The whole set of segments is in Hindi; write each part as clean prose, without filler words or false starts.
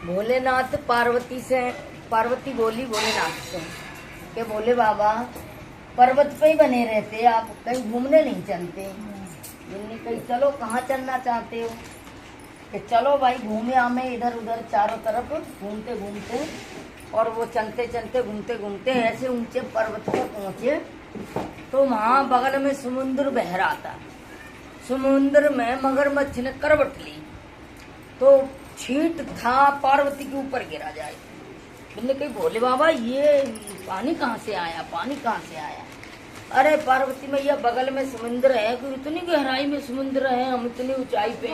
भोलेनाथ पार्वती बोली भोलेनाथ से कि भोले बाबा पर्वत पे ही बने रहते, आप कहीं घूमने नहीं चलते। इन्होंने कही चलो कहाँ चलना चाहते हो? कि चलो भाई घूमे आमे इधर उधर चारों तरफ घूमते घूमते। और वो चलते चलते घूमते घूमते ऐसे ऊंचे पर्वत पर पहुंचे तो वहाँ बगल में समुद्र बह रहा था। समुद्र में मगरमच्छ ने करवट ली तो छींट था पार्वती के ऊपर गिरा जाए। मैंने कही भोले बाबा ये पानी कहाँ से आया, पानी कहाँ से आया? अरे पार्वती मैया बगल में समुद्र है, कि इतनी गहराई में समुद्र है, हम इतनी ऊंचाई पे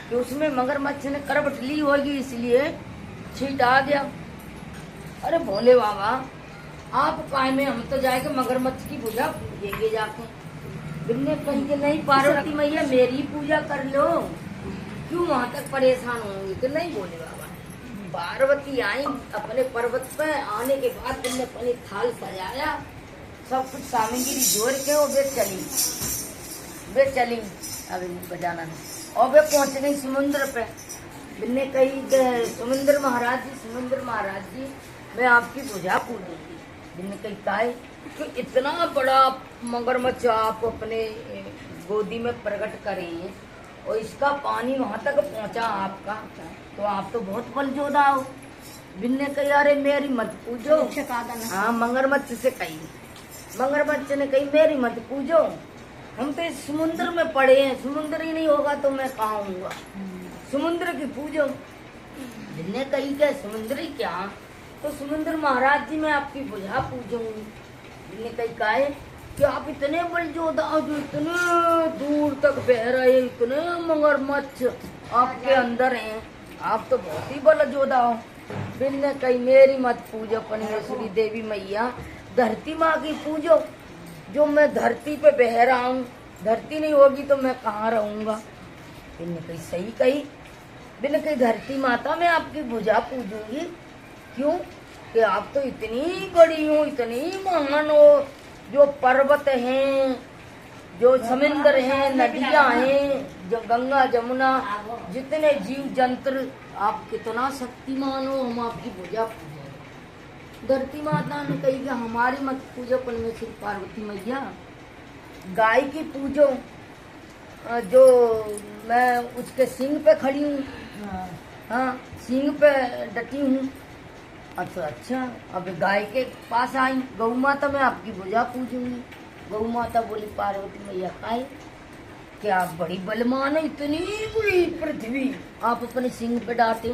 कि उसमें मगरमच्छ ने करवट ली होगी इसलिए छींट आ गया। अरे भोले बाबा आप काहे में, हम तो जाएंगे मगरमच्छ की पूजा पूजेंगे जाके। बिन्ने कही कि नहीं पार्वती मैया मेरी पूजा कर लो, क्यों वहां तक परेशान होंगी? कि नहीं भोले बाबा। पार्वती आई अपने पर्वत पे, आने के बाद बिन्ने अपनी थाल सजाया, सब कुछ सामग्री जोड़ के वो वे चली अभी बजाना नहीं। और वे पहुंच गई समुद्र पे। बिन्ने कही कि समुद्र महाराज जी मैं आपकी पूजा पूजूंगी। बिन्ने कही काहे? कि इतना बड़ा मगरमच्छ आप अपने गोदी में प्रकट करें और इसका पानी वहां तक पहुंचा आपका, तो आप तो बहुत बल जोधा हो। बिन्ने कही अरे मेरी मत पूजो। हाँ मगरमच्छ से कही, मगरमच्छ ने कही मेरी मत पूजो, हम तो इस समुद्र में पड़े हैं, समुद्र ही नहीं होगा तो मैं कहाँ हूँगा, समुद्र की पूजो। बिन्ने कही क्या समुद्र ही क्या? तो समुद्र महाराज जी मैं आपकी पूजा पूजूंगी। बिन्ने कही काहे? कि आप इतने बल जोधा जो इतने दूर तक बह रहे, इतने मगरमच्छ आपके अंदर हैं, आप तो बहुत ही बल जोधा हो। बिन्ने कही मेरी मत पूजो परमेश्वरी देवी मैया, धरती माँ की पूजो। जो मैं धरती पे बह रहा हूँ, धरती नहीं होगी तो मैं कहाँ रहूंगा? बिन्ने कही सही कही। बिन्ने कही धरती माता मैं आपकी पूजा पूजूंगी। क्यों? कि आप तो इतनी बड़ी हो, इतनी महान हो, जो पर्वत हैं, जो समुद्र हैं, नदियां हैं, जो गंगा जमुना, जितने जीव जंत्र, आप कितना शक्तिमान हो, हम आपकी पूजा पूजें। धरती माता ने कही कि हमारी मत पूजो परमेश्वरी पार्वती मैया, गाय की पूजो, जो मैं उसके सींग पे खड़ी हूँ, हाँ सींग पे डटी हूँ। अच्छा अब गाय के पास आई, गौ माता मैं आपकी पूजा पूजूंगी। गौ माता बोली पार्वती मैया काहे? कि आप बड़ी बलवान है, इतनी बड़ी पृथ्वी आप अपने सिंह पे डांटे,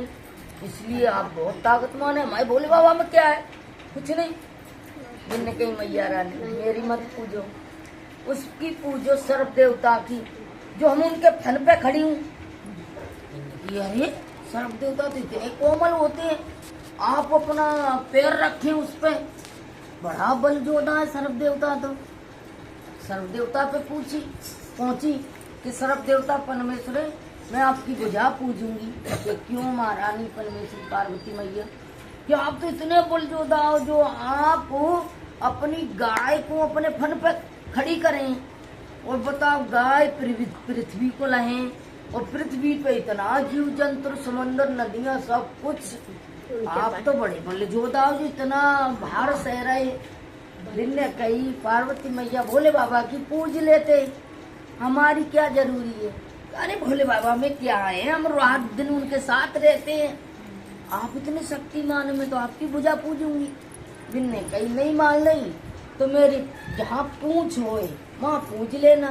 इसलिए आप बहुत ताकतवान है। हमारे भोले बाबा में क्या है? कुछ नहीं। बिन्ने कही मैया रानी मेरी मत पूजो, उसकी पूजो सर्व देवता की, जो हम उनके फन पे खड़ी हूँ। अरे सर्व देवता तो इतने कोमल होते हैं, आप अपना पैर रखें उस पे, बड़ा बल जोधा है सर्व देवता। तो सर्व देवता पे पहुंची कि सर्व देवता परमेश्वरी मैं आपकी पूजा पूजूंगी। तो क्यों महारानी परमेश्वरी पार्वती मैया? कि आप तो इतने बल जोधा हो, जो आप अपनी गाय को अपने फन पे खड़ी करें और बताओ गाय पृथ्वी को लहें, और पृथ्वी पे इतना जीव जंतु, समुद्र, नदियां, सब कुछ, आप तो बड़े बल जोधा हो जो इतना भार सह रहे। बिन्ने कही पार्वती मैया भोले बाबा की पूज लेते, हमारी क्या जरूरी है? अरे भोले बाबा में क्या है, हम रात दिन उनके साथ रहते हैं, आप इतने शक्तिमान में तो आपकी पूजा पूजूंगी। बिन्ने कही नहीं मान नहीं तो मेरी जहाँ पूछ होए वहाँ पूज लेना।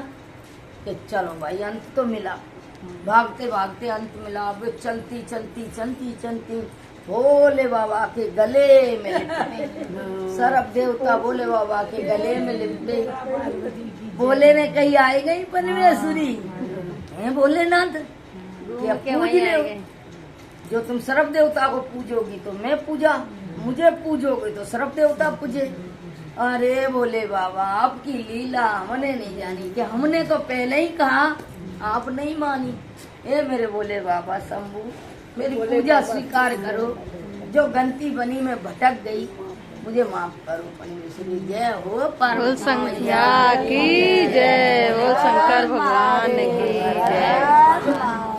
कि चलो भाई अंत तो मिला, भागते भागते अंत मिला। अब चलती भोले बाबा के गले में लिपटे, सर्व देवता भोले बाबा के गले में लिपटे। भोले ने कही आए गई परमेश्वरी हैं भोलेनाथ, पूज ले, जो तुम सर्व देवता को पूजोगी तो मैं पूजा, मुझे पूजोगे तो सर्व देवता पूजे। अरे भोले बाबा आपकी लीला हमने नहीं जानी, कि हमने तो पहले ही कहा, आप नहीं मानी। ए मेरे भोले बाबा शंभू मेरी पूजा स्वीकार करो, जो गलती बनी मैं भटक गई मुझे माफ करो परमेश्वरी। जय हो पार्वती मैया की जय, वो शंकर भगवान की जय।